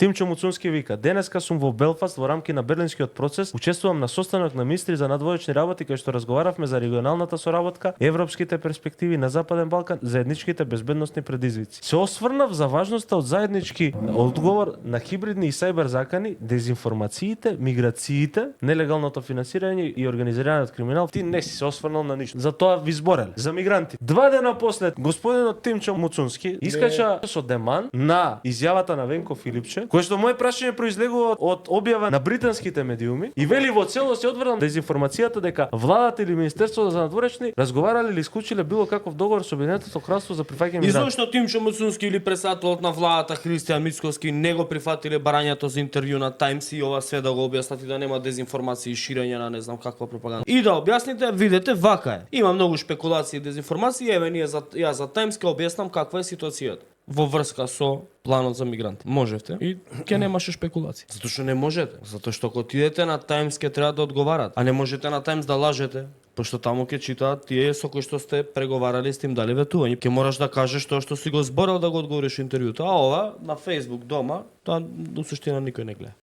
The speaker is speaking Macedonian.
Тимчо Муцунски вика: денеска сум во Белфаст во рамки на Берлинскиот процес, учествувам на состанок на министри за надвоечни работи кај што разговаравме за регионалната соработка, европските перспективи на Западен Балкан, заедничките безбедносни предизвици. Се осврнав за важноста од заеднички одговор на хибридни и сајбер закани, дезинформациите, миграциите, нелегалното финансирање и организираниот криминал. Ти не си се осврнал на ништо. За тоа ви зборел. За мигранти. 2 дена после господинот Тимчо Муцунски искача со деман на изјавата на Венко Филипче, кој што моје прашање произлегува од објава на британските медиуми и вели во целост се одврнал дезинформацијата дека владата или Министерството за надворешни разговарале или исклучиле било каков договор со Обединетото кралство за прифаќање мигранти. И зошто Тимчо Муцунски или председателот на владата Христијан Мицкоски не го прифатиле барањето за интервју на Таймс и ова све да го објаснат и да нема дезинформации и ширење на не знам каква пропаганда. И да објасните, видете, вака е. Има многу спекулации и дезинформации, еве ние ја за Таймс ќе објаснам каква е ситуацијата во врска со планот за мигранти. Можевте и ќе немаше спекулации. Затоа што не можете. Затоа што кога отидете на Таймс ќе треба да одговарат, а не можете на Таймс да лажете. Пошто таму ќе читаат тие со кои што сте преговарали с тим дали ветување. Ќе мораш да кажеш тоа што си го зборел да го одговориш интервјуто, а ова на Facebook дома, тоа до суштина никој не гледа.